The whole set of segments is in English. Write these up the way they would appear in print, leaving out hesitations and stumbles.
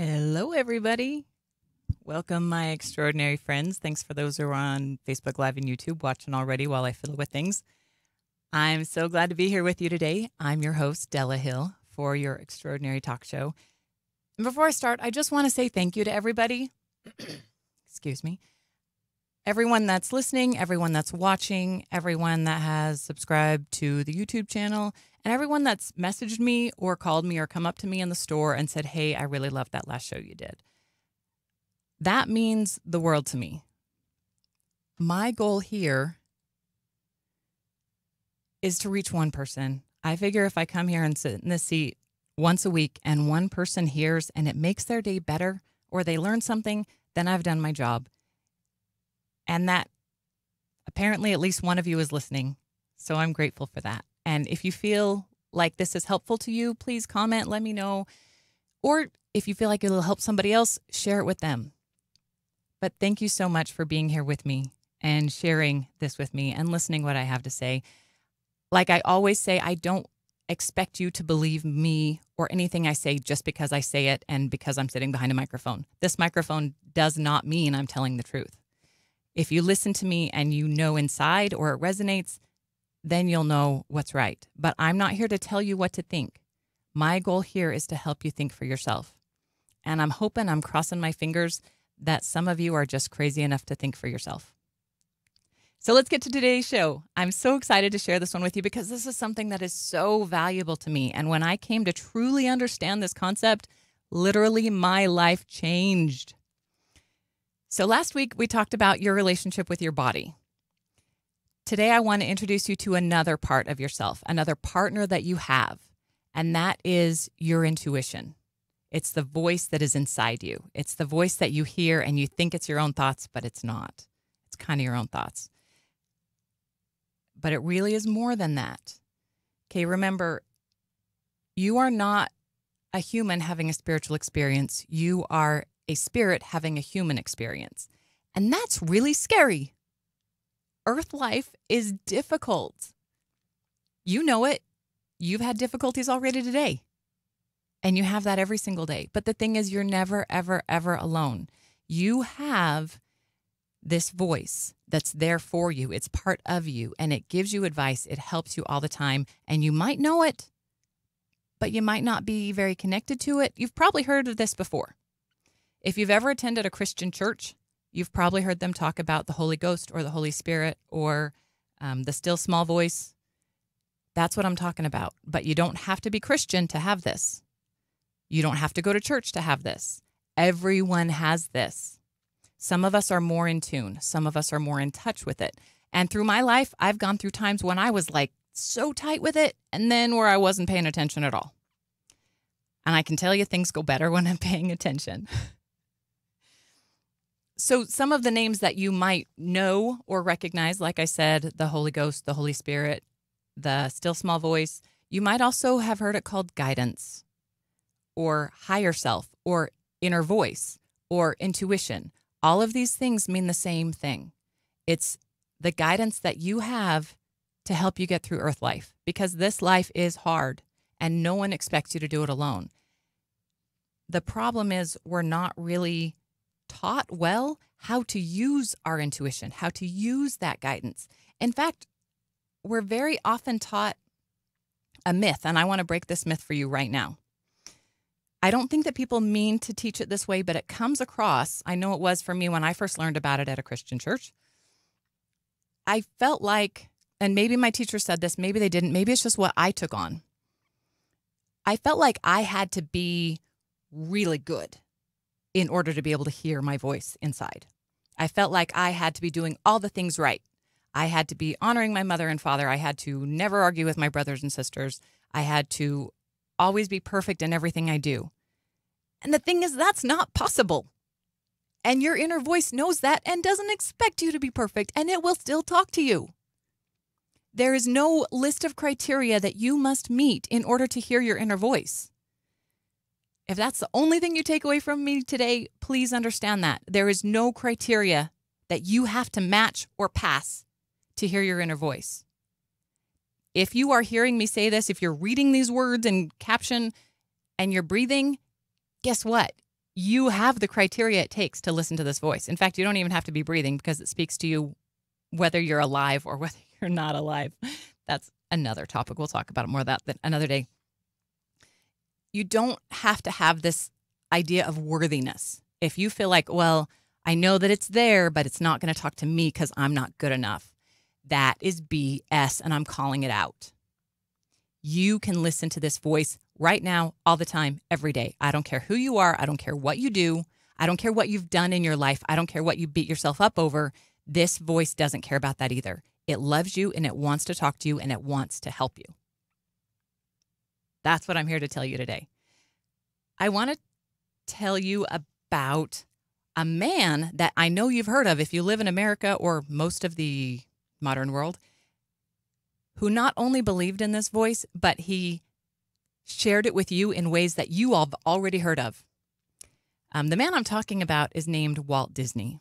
Hello, everybody. Welcome, my extraordinary friends. Thanks for those who are on Facebook Live and YouTube watching already while I fiddle with things. I'm so glad to be here with you today. I'm your host, Della Hill, for your extraordinary talk show. And before I start, I just want to say thank you to everybody. Excuse me. Everyone that's listening, everyone that's watching, everyone that has subscribed to the YouTube channel, and everyone that's messaged me or called me or come up to me in the store and said, hey, I really loved that last show you did. That means the world to me. My goal here is to reach one person. I figure if I come here and sit in this seat once a week and one person hears and it makes their day better or they learn something, then I've done my job. And that apparently at least one of you is listening. So I'm grateful for that. And if you feel like this is helpful to you, please comment, let me know. Or if you feel like it'll help somebody else, share it with them. But thank you so much for being here with me and sharing this with me and listening what I have to say. Like I always say, I don't expect you to believe me or anything I say just because I say it and because I'm sitting behind a microphone. This microphone does not mean I'm telling the truth. If you listen to me and you know inside or it resonates, then you'll know what's right. But I'm not here to tell you what to think. My goal here is to help you think for yourself. And I'm hoping, I'm crossing my fingers that some of you are just crazy enough to think for yourself. So let's get to today's show. I'm so excited to share this one with you because this is something that is so valuable to me. And when I came to truly understand this concept, literally my life changed. So last week we talked about your relationship with your body. Today I want to introduce you to another part of yourself, another partner that you have, and that is your intuition. It's the voice that is inside you. It's the voice that you hear and you think it's your own thoughts, but it's not. It's kind of your own thoughts. But it really is more than that. Okay, remember, you are not a human having a spiritual experience. You are a spirit having a human experience. And that's really scary. Earth life is difficult. You know it. You've had difficulties already today. And you have that every single day. But the thing is, you're never, ever, ever alone. You have this voice that's there for you. It's part of you. And it gives you advice. It helps you all the time. And you might know it, but you might not be very connected to it. You've probably heard of this before. If you've ever attended a Christian church, you've probably heard them talk about the Holy Ghost or the Holy Spirit or the still small voice. That's what I'm talking about. But you don't have to be Christian to have this. You don't have to go to church to have this. Everyone has this. Some of us are more in tune. Some of us are more in touch with it. And through my life, I've gone through times when I was like so tight with it and then where I wasn't paying attention at all. And I can tell you things go better when I'm paying attention. So some of the names that you might know or recognize, like I said, the Holy Ghost, the Holy Spirit, the still small voice, you might also have heard it called guidance or higher self or inner voice or intuition. All of these things mean the same thing. It's the guidance that you have to help you get through earth life because this life is hard and no one expects you to do it alone. The problem is we're not really taught well how to use our intuition, how to use that guidance. In fact, we're very often taught a myth, and I want to break this myth for you right now. I don't think that people mean to teach it this way, but it comes across, I know it was for me when I first learned about it at a Christian church. I felt like, and maybe my teacher said this, maybe they didn't, maybe it's just what I took on. I felt like I had to be really good in order to be able to hear my voice inside. I felt like I had to be doing all the things right. I had to be honoring my mother and father. I had to never argue with my brothers and sisters. I had to always be perfect in everything I do. And the thing is, that's not possible. And your inner voice knows that and doesn't expect you to be perfect, and it will still talk to you. There is no list of criteria that you must meet in order to hear your inner voice. If that's the only thing you take away from me today, please understand that. There is no criteria that you have to match or pass to hear your inner voice. If you are hearing me say this, if you're reading these words in caption and you're breathing, guess what? you have the criteria it takes to listen to this voice. In fact, you don't even have to be breathing because it speaks to you whether you're alive or whether you're not alive. That's another topic. We'll talk about more of that another day. You don't have to have this idea of worthiness. If you feel like, well, I know that it's there, but it's not going to talk to me because I'm not good enough. That is BS, and I'm calling it out. You can listen to this voice right now, all the time, every day. I don't care who you are. I don't care what you do. I don't care what you've done in your life. I don't care what you beat yourself up over. This voice doesn't care about that either. It loves you, and it wants to talk to you, and it wants to help you. That's what I'm here to tell you today. I want to tell you about a man that I know you've heard of if you live in America or most of the modern world, who not only believed in this voice, but he shared it with you in ways that you all have already heard of. The man I'm talking about is named Walt Disney.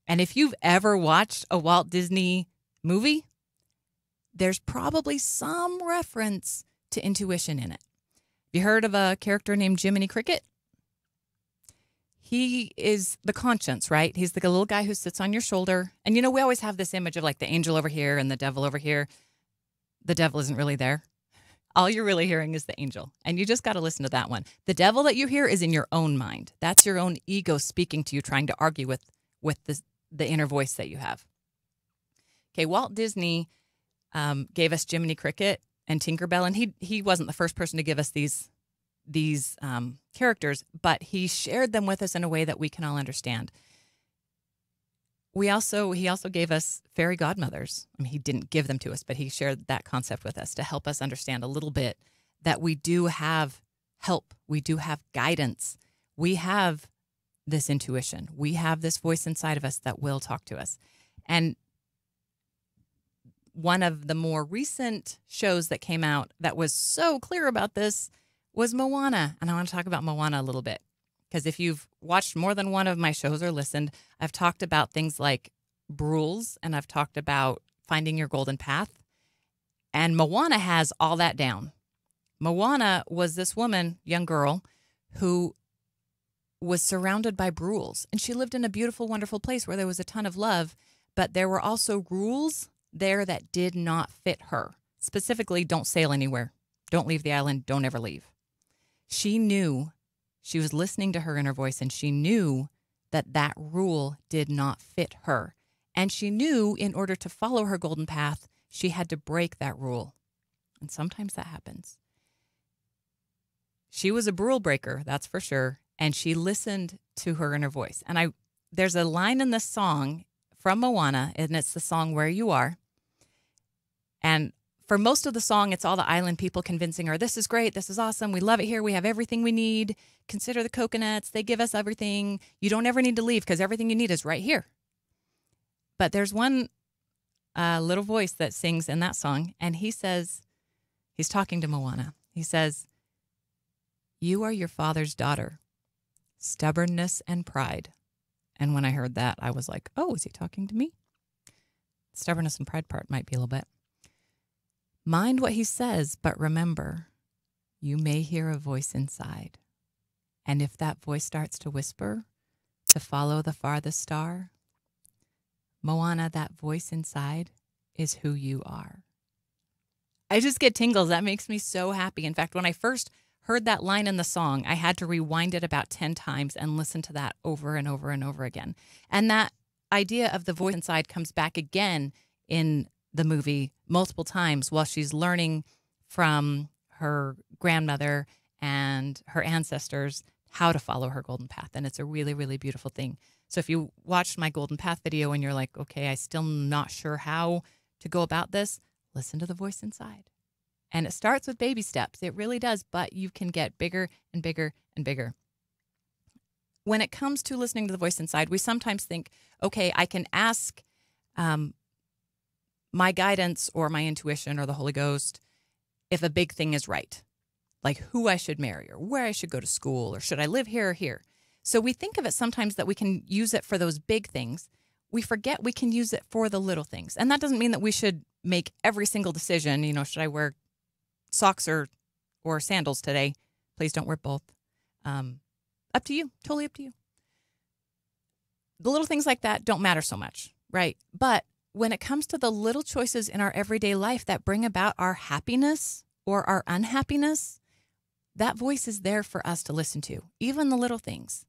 And if you've ever watched a Walt Disney movie, there's probably some reference to intuition in it. Have you heard of a character named Jiminy Cricket? He is the conscience, right? He's the little guy who sits on your shoulder. And, we always have this image of like the angel over here and the devil over here. The devil isn't really there. All you're really hearing is the angel. And you just got to listen to that one. The devil that you hear is in your own mind. That's your own ego speaking to you, trying to argue with the inner voice that you have. Okay, Walt Disney gave us Jiminy Cricket and Tinkerbell. And he wasn't the first person to give us these characters, but he shared them with us in a way that we can all understand. He also gave us fairy godmothers. I mean, he didn't give them to us, but he shared that concept with us to help us understand a little bit that we do have help. We do have guidance. We have this intuition. We have this voice inside of us that will talk to us. And one of the more recent shows that came out that was so clear about this was Moana. And I want to talk about Moana a little bit. Because if you've watched more than one of my shows or listened, I've talked about things like rules, and I've talked about finding your golden path. And Moana has all that down. Moana was this woman, young girl, who was surrounded by rules. And she lived in a beautiful, wonderful place where there was a ton of love. But there were also rules there that did not fit her. Specifically, don't sail anywhere. Don't leave the island. Don't ever leave. She knew. She was listening to her inner voice, and she knew that rule did not fit her. And she knew in order to follow her golden path, she had to break that rule. And sometimes that happens. She was a rule breaker, that's for sure, and she listened to her inner voice. And there's a line in this song from Moana, and it's the song Where You Are. And for most of the song, it's all the island people convincing her, this is great, this is awesome, we love it here, we have everything we need. Consider the coconuts, they give us everything. You don't ever need to leave because everything you need is right here. But there's one little voice that sings in that song, and he says, he's talking to Moana. He says, you are your father's daughter, stubbornness and pride. And when I heard that, I was like, oh, is he talking to me? Stubbornness and pride part might be a little bit. Mind what he says, but remember, you may hear a voice inside. And if that voice starts to whisper, to follow the farthest star, Moana, that voice inside is who you are. I just get tingles. That makes me so happy. In fact, when I first heard that line in the song, I had to rewind it about 10 times and listen to that over and over and over again. And that idea of the voice inside comes back again in the movie multiple times while she's learning from her grandmother and her ancestors how to follow her golden path. And it's a really, really beautiful thing. So if you watched my golden path video and you're like, okay, I still not sure how to go about this, listen to the voice inside. And it starts with baby steps. It really does, but you can get bigger and bigger and bigger. When it comes to listening to the voice inside, we sometimes think, okay, I can ask my guidance or my intuition or the Holy Ghost if a big thing is right, like who I should marry or where I should go to school or should I live here or here. So we think of it sometimes that we can use it for those big things. We forget we can use it for the little things. And that doesn't mean that we should make every single decision, should I wear socks or sandals today? Please don't wear both. Up to you. Totally up to you. The little things like that don't matter so much, right? But when it comes to the little choices in our everyday life that bring about our happiness or our unhappiness, that voice is there for us to listen to, even the little things.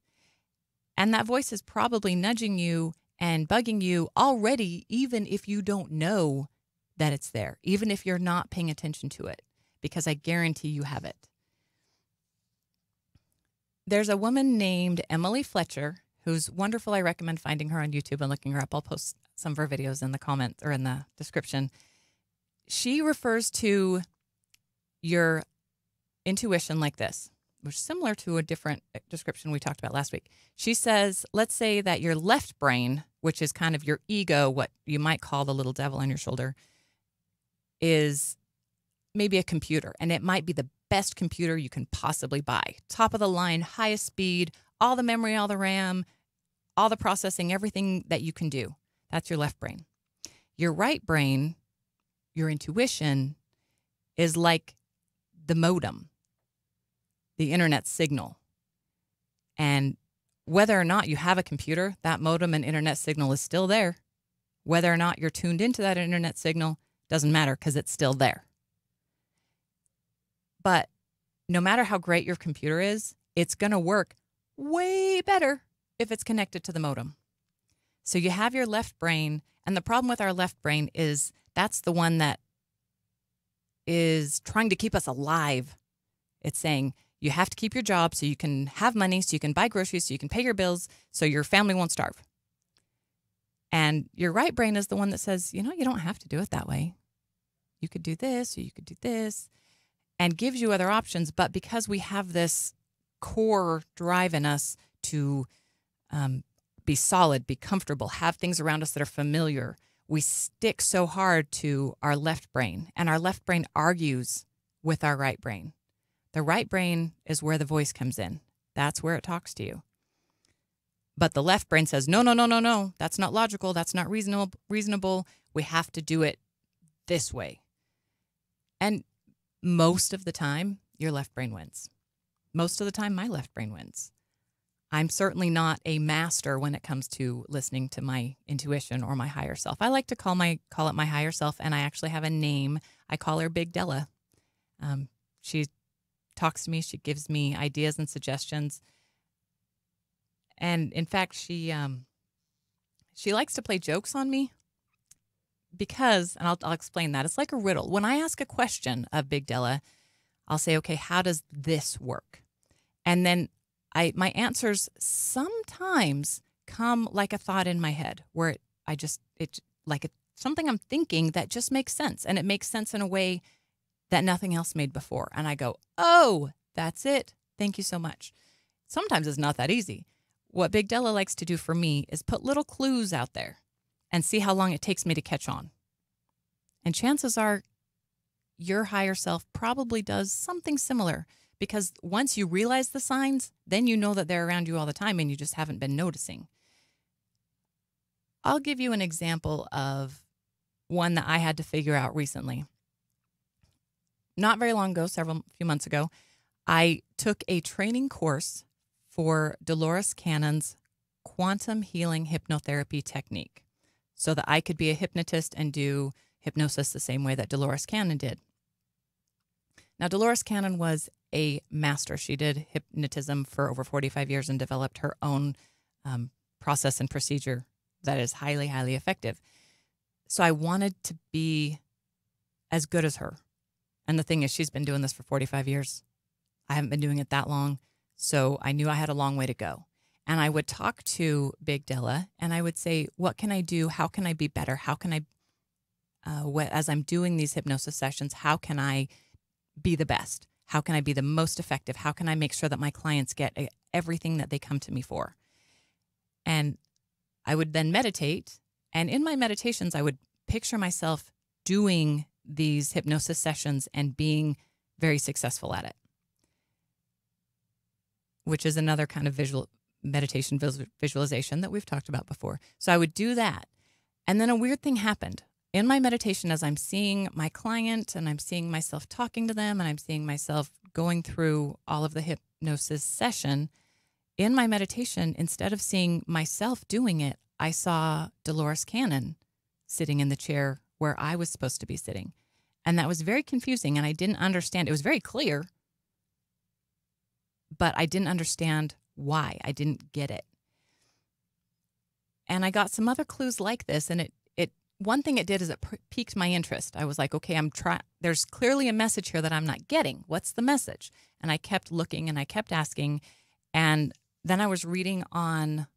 And that voice is probably nudging you and bugging you already, even if you don't know that it's there, even if you're not paying attention to it, because I guarantee you have it. There's a woman named Emily Fletcher who's wonderful. I recommend finding her on YouTube and looking her up. I'll post some of her videos in the comments or in the description. She refers to your intuition like this, which is similar to a different description we talked about last week. She says, let's say that your left brain, which is kind of your ego, what you might call the little devil on your shoulder, is maybe a computer. And it might be the best computer you can possibly buy. Top of the line, highest speed, all the memory, all the RAM, all the processing, everything that you can do. That's your left brain. Your right brain, your intuition, is like the modem, the internet signal. And whether or not you have a computer, that modem and internet signal is still there. Whether or not you're tuned into that internet signal doesn't matter because it's still there. But no matter how great your computer is, it's going to work way better if it's connected to the modem. So you have your left brain, and the problem with our left brain is that's the one that is trying to keep us alive. It's saying you have to keep your job so you can have money, so you can buy groceries, so you can pay your bills, so your family won't starve. And your right brain is the one that says, you don't have to do it that way. You could do this, or you could do this, and gives you other options. But because we have this core drive in us to be solid, be comfortable, have things around us that are familiar, we stick so hard to our left brain, and our left brain argues with our right brain. The right brain is where the voice comes in. That's where it talks to you. But the left brain says, no, no, no, no, no. That's not logical. That's not reasonable. We have to do it this way. And most of the time, your left brain wins. Most of the time, my left brain wins. I'm certainly not a master when it comes to listening to my intuition or my higher self. I like to call it my higher self, and I actually have a name. I call her Big Della. She talks to me. She gives me ideas and suggestions. And in fact, she likes to play jokes on me because, and I'll explain that. It's like a riddle. When I ask a question of Big Della, I'll say, okay, how does this work? And then my answers sometimes come like a thought in my head where something I'm thinking that just makes sense. And it makes sense in a way that nothing else made before. And I go, oh, that's it. Thank you so much. Sometimes it's not that easy. What Big Della likes to do for me is put little clues out there and see how long it takes me to catch on. And chances are your higher self probably does something similar, because once you realize the signs, then you know that they're around you all the time and you just haven't been noticing. I'll give you an example of one that I had to figure out recently. Not very long ago, few months ago, I took a training course for Dolores Cannon's quantum healing hypnotherapy technique so that I could be a hypnotist and do hypnosis the same way that Dolores Cannon did. Now, Dolores Cannon was a master. She did hypnotism for over 45 years and developed her own process and procedure that is highly, highly effective. So I wanted to be as good as her. And the thing is, she's been doing this for 45 years. I haven't been doing it that long. So I knew I had a long way to go. And I would talk to Big Della and I would say, what can I do? How can I be better? How can I, as I'm doing these hypnosis sessions, how can I be the best? How can I be the most effective? How can I make sure that my clients get everything that they come to me for? And I would then meditate. And in my meditations, I would picture myself doing these hypnosis sessions and being very successful at it, which is another kind of visualization that we've talked about before. So I would do that. And then a weird thing happened. In my meditation, as I'm seeing my client and I'm seeing myself talking to them and I'm seeing myself going through all of the hypnosis session, in my meditation, instead of seeing myself doing it, I saw Dolores Cannon sitting in the chair where I was supposed to be sitting. And that was very confusing, and I didn't understand. It was very clear, but I didn't understand why. I didn't get it. And I got some other clues like this, and one thing it did is it piqued my interest. I was like, okay, there's clearly a message here that I'm not getting. What's the message? And I kept looking and I kept asking. And then I was reading on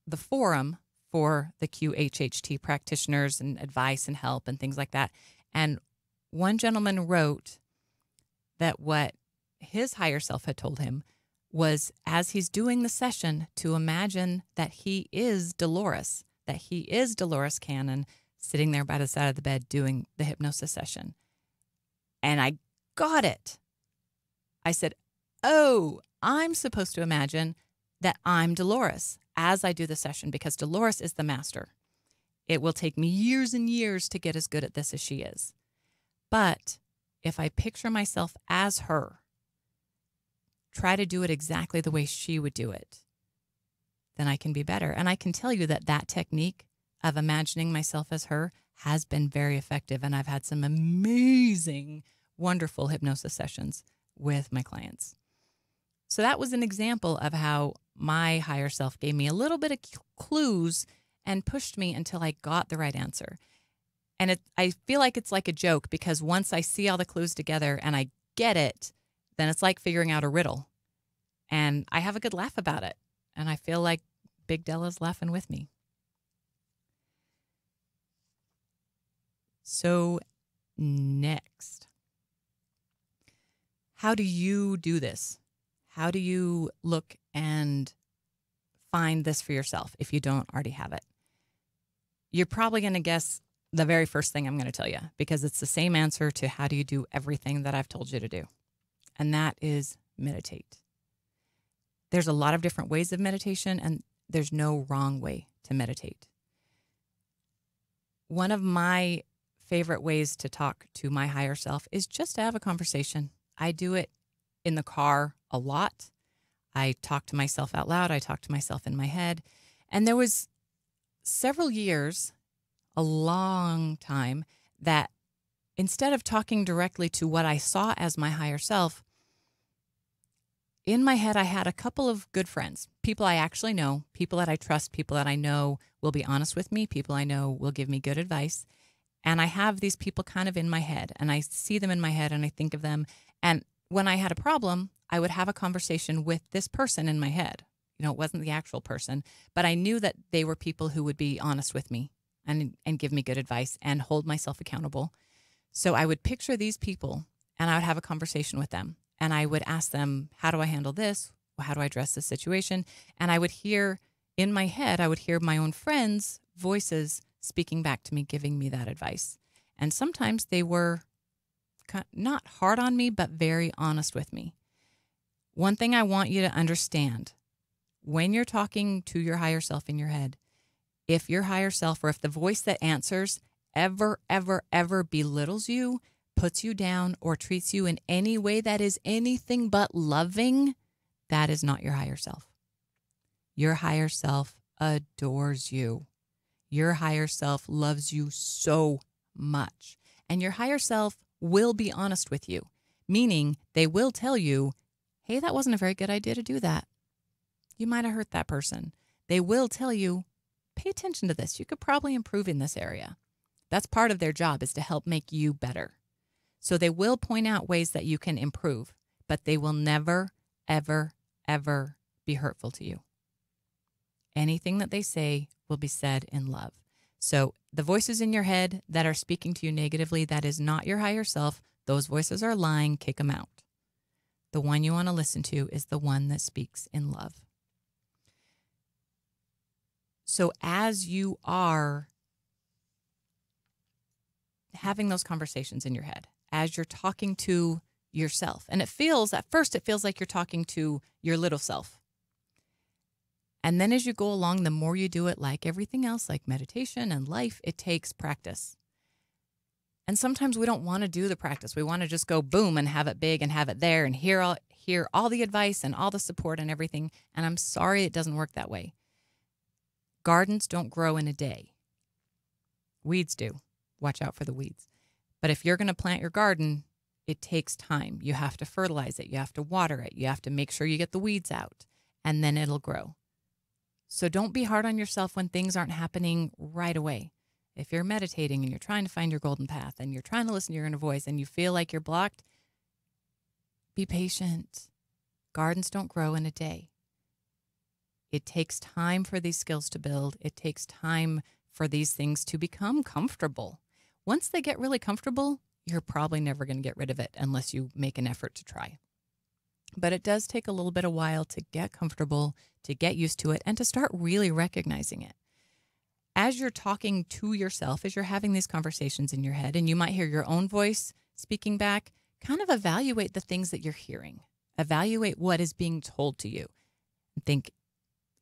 the forum for the QHHT practitioners and advice and help and things like that. And one gentleman wrote that what his higher self had told him was, as he's doing the session, to imagine that he is Dolores, that he is Dolores Cannon sitting there by the side of the bed doing the hypnosis session. And I got it. I said, oh, I'm supposed to imagine that I'm Dolores as I do the session, because Dolores is the master. It will take me years and years to get as good at this as she is. But if I picture myself as her, try to do it exactly the way she would do it, then I can be better. And I can tell you that that technique of imagining myself as her has been very effective. And I've had some amazing, wonderful hypnosis sessions with my clients. So that was an example of how my higher self gave me a little bit of clues and pushed me until I got the right answer. And I feel like it's like a joke, because once I see all the clues together and I get it, then it's like figuring out a riddle. And I have a good laugh about it. And I feel like Big Della's laughing with me. So next, how do you do this? How do you look and find this for yourself if you don't already have it? You're probably going to guess the very first thing I'm going to tell you, because it's the same answer to how do you do everything that I've told you to do. And that is meditate. There's a lot of different ways of meditation, and there's no wrong way to meditate. One of my favorite ways to talk to my higher self is just to have a conversation. I do it in the car a lot. I talk to myself out loud. I talk to myself in my head. And there was several years, a long time, that instead of talking directly to what I saw as my higher self, in my head, I had a couple of good friends, people I actually know, people that I trust, people that I know will be honest with me, people I know will give me good advice. And I have these people kind of in my head, and I see them in my head, and I think of them. And when I had a problem, I would have a conversation with this person in my head. You know, it wasn't the actual person, but I knew that they were people who would be honest with me and give me good advice and hold myself accountable. So I would picture these people, and I would have a conversation with them. And I would ask them, how do I handle this? How do I address this situation? And I would hear in my head, I would hear my own friends' voices speaking back to me, giving me that advice. And sometimes they were not hard on me, but very honest with me. One thing I want you to understand, when you're talking to your higher self in your head, if your higher self, or if the voice that answers ever, ever, ever belittles you, puts you down, or treats you in any way that is anything but loving, that is not your higher self. Your higher self adores you. Your higher self loves you so much. And your higher self will be honest with you, meaning they will tell you, hey, that wasn't a very good idea to do that. You might have hurt that person. They will tell you, pay attention to this. You could probably improve in this area. That's part of their job, is to help make you better. So they will point out ways that you can improve, but they will never, ever, ever be hurtful to you. Anything that they say will be said in love. So the voices in your head that are speaking to you negatively, that is not your higher self. Those voices are lying. Kick them out. The one you want to listen to is the one that speaks in love. So as you are having those conversations in your head, as you're talking to yourself, and at first it feels like you're talking to your little self. And then as you go along, the more you do it, like everything else, like meditation and life, it takes practice. And sometimes we don't want to do the practice. We want to just go boom and have it big and have it there and hear all the advice and all the support and everything. And I'm sorry it doesn't work that way. Gardens don't grow in a day. Weeds do. Watch out for the weeds. But if you're going to plant your garden, it takes time. You have to fertilize it. You have to water it. You have to make sure you get the weeds out, and then it'll grow. So don't be hard on yourself when things aren't happening right away. If you're meditating and you're trying to find your golden path and you're trying to listen to your inner voice and you feel like you're blocked, be patient. Gardens don't grow in a day. It takes time for these skills to build. It takes time for these things to become comfortable. Once they get really comfortable, you're probably never going to get rid of it unless you make an effort to try. But it does take a little bit of while to get comfortable, to get used to it, and to start really recognizing it. As you're talking to yourself, as you're having these conversations in your head, and you might hear your own voice speaking back, kind of evaluate the things that you're hearing. Evaluate what is being told to you. And think,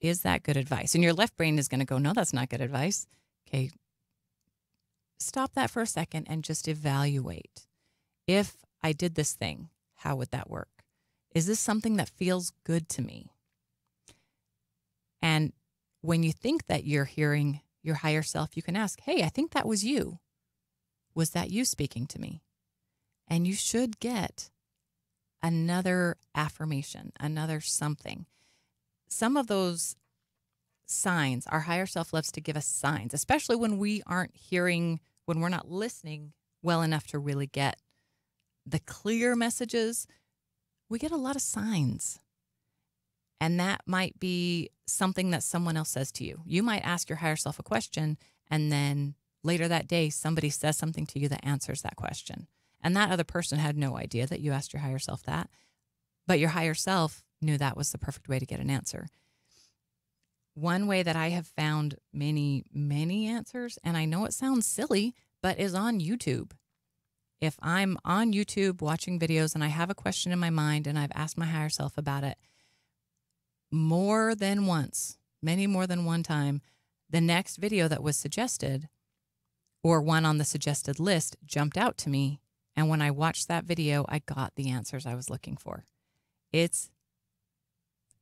is that good advice? And your left brain is going to go, no, that's not good advice. Okay, stop that for a second and just evaluate. If I did this thing, how would that work? Is this something that feels good to me? And when you think that you're hearing your higher self, you can ask, hey, I think that was you. Was that you speaking to me? And you should get another affirmation, another something. Some of those signs, our higher self loves to give us signs, especially when we aren't hearing, when we're not listening well enough to really get the clear messages. We get a lot of signs. And that might be something that someone else says to you. You might ask your higher self a question, and then later that day, somebody says something to you that answers that question. And that other person had no idea that you asked your higher self that. But your higher self knew that was the perfect way to get an answer. One way that I have found many, many answers, and I know it sounds silly, but is on YouTube. If I'm on YouTube watching videos and I have a question in my mind and I've asked my higher self about it more than once, many more than one time, the next video that was suggested or one on the suggested list jumped out to me. And when I watched that video, I got the answers I was looking for. It's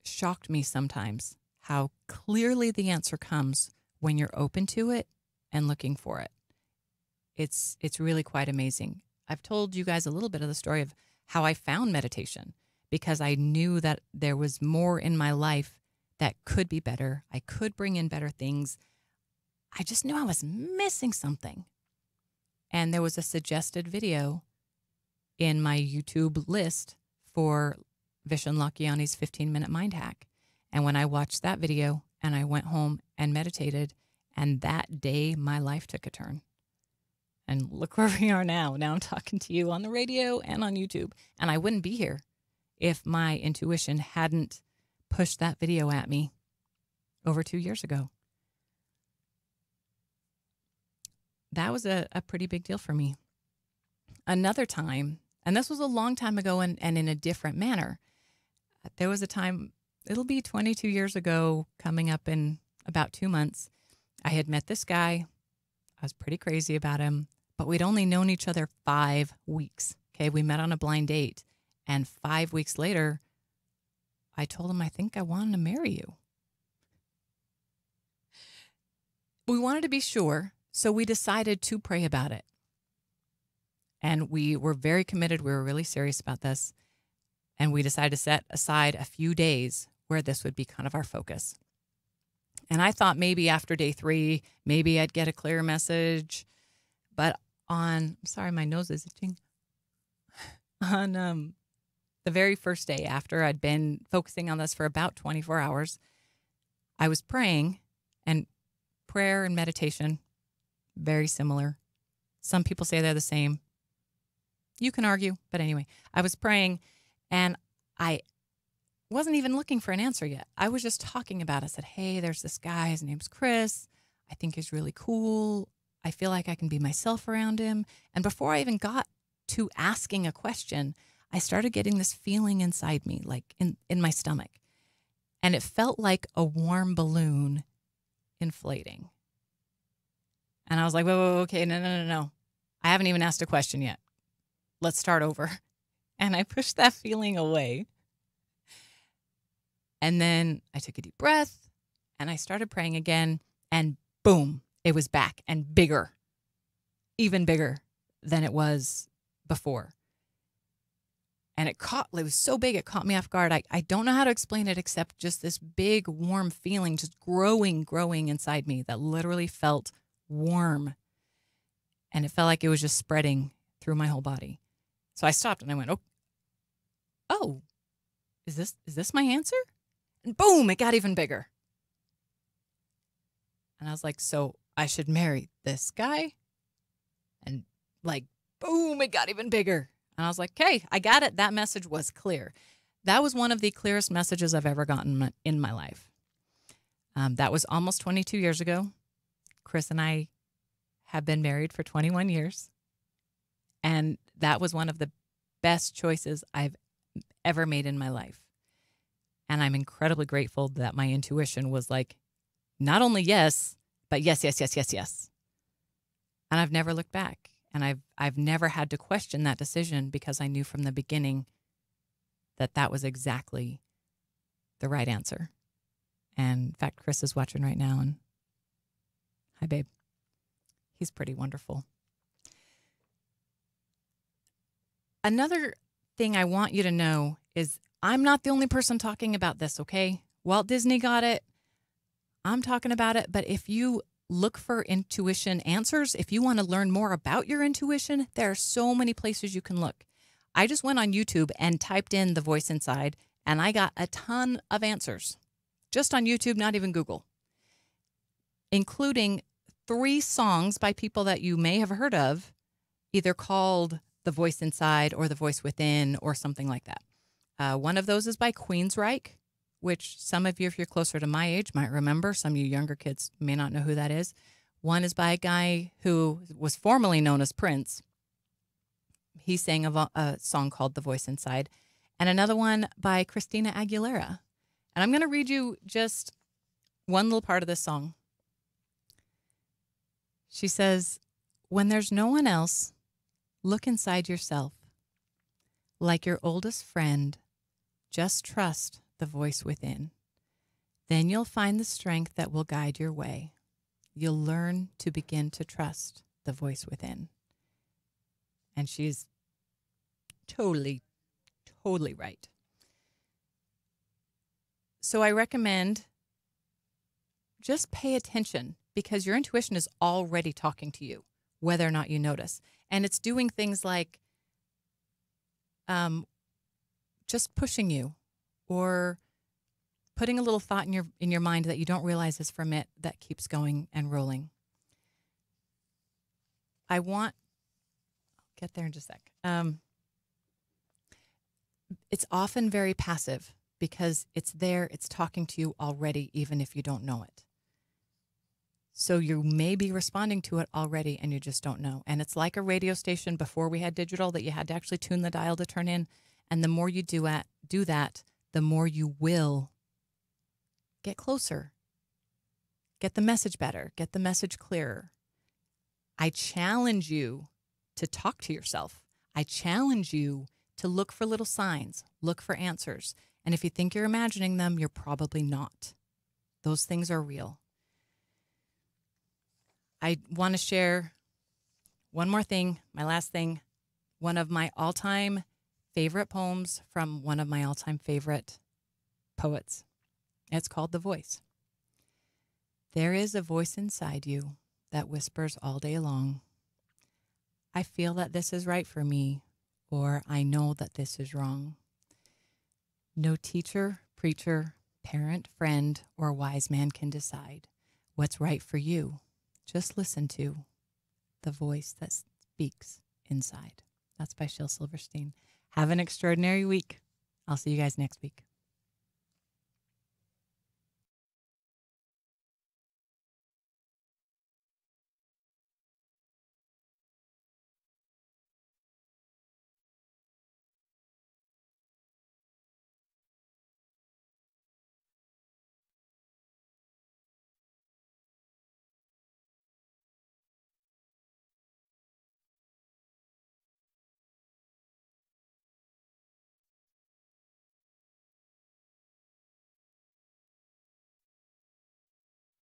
shocked me sometimes how clearly the answer comes when you're open to it and looking for it. It's really quite amazing. I've told you guys a little bit of the story of how I found meditation because I knew that there was more in my life that could be better. I could bring in better things. I just knew I was missing something. And there was a suggested video in my YouTube list for Vishen Lakhiani's 15-minute mind hack. And when I watched that video and I went home and meditated, and that day my life took a turn. And look where we are now. Now I'm talking to you on the radio and on YouTube. And I wouldn't be here if my intuition hadn't pushed that video at me over 2 years ago. That was a pretty big deal for me. Another time, and this was a long time ago and in a different manner, there was a time, it'll be 22 years ago, coming up in about 2 months. I had met this guy. I was pretty crazy about him, but we'd only known each other 5 weeks. Okay, we met on a blind date. And 5 weeks later, I told him, I think I wanted to marry you. We wanted to be sure, so we decided to pray about it. And we were very committed. We were really serious about this. And we decided to set aside a few days where this would be kind of our focus. And I thought maybe after day 3, maybe I'd get a clear message. But I'm sorry, my nose is itching. On the very first day after I'd been focusing on this for about 24 hours, I was praying, and prayer and meditation, very similar. Some people say they're the same. You can argue, but anyway, I was praying and I wasn't even looking for an answer yet. I was just talking about it. I said, hey, there's this guy. His name's Chris. I think he's really cool. I feel like I can be myself around him. And before I even got to asking a question, I started getting this feeling inside me, like in my stomach. And it felt like a warm balloon inflating. And I was like, whoa, okay, no. I haven't even asked a question yet. Let's start over. And I pushed that feeling away. And then I took a deep breath and I started praying again. And boom, it was back and bigger, even bigger than it was before. And it was so big, it caught me off guard. I don't know how to explain it except just this big, warm feeling just growing inside me that literally felt warm. And it felt like it was just spreading through my whole body. So I stopped and I went, oh, is this my answer? And boom, it got even bigger. And I was like, so I should marry this guy? And like, boom, it got even bigger. And I was like, okay, I got it. That message was clear. That was one of the clearest messages I've ever gotten in my life. That was almost 22 years ago. Chris and I have been married for 21 years. And that was one of the best choices I've ever made in my life. And I'm incredibly grateful that my intuition was like, not only yes, but yes. And I've never looked back. And I've never had to question that decision because I knew from the beginning that that was exactly the right answer. And in fact, Chris is watching right now. And hi, babe. He's pretty wonderful. Another thing I want you to know is I'm not the only person talking about this, okay? Walt Disney got it. I'm talking about it. But if you look for intuition answers, if you want to learn more about your intuition, there are so many places you can look. I just went on YouTube and typed in the voice inside, and I got a ton of answers. Just on YouTube, not even Google. Including 3 songs by people that you may have heard of, either called The Voice Inside or The Voice Within or something like that. One of those is by Queensryche, which some of you, if you're closer to my age, might remember. Some of you younger kids may not know who that is. One is by a guy who was formerly known as Prince. He sang a song called The Voice Inside. And another one by Christina Aguilera. And I'm going to read you just one little part of this song. She says, when there's no one else, look inside yourself. Like your oldest friend, just trust the voice within. Then you'll find the strength that will guide your way. You'll learn to begin to trust the voice within. And she's totally right. So I recommend just pay attention because your intuition is already talking to you, whether or not you notice. And it's doing things like just pushing you or putting a little thought in your mind that you don't realize is from it that keeps going and rolling. I'll get there in just a sec. It's often very passive because it's there, it's talking to you already, even if you don't know it. So you may be responding to it already and you just don't know. And it's like a radio station before we had digital that you had to actually tune the dial to turn in. And the more you do that, the more you will get closer, get the message better, get the message clearer. I challenge you to talk to yourself. I challenge you to look for little signs, look for answers. And if you think you're imagining them, you're probably not. Those things are real. I want to share one more thing, my last thing, one of my all-time favorite poems from one of my all-time favorite poets. It's called The Voice. There is a voice inside you that whispers all day long. I feel that this is right for me, or I know that this is wrong. No teacher, preacher, parent, friend, or wise man can decide what's right for you. Just listen to the voice that speaks inside. That's by Shel Silverstein. Have an extraordinary week. I'll see you guys next week.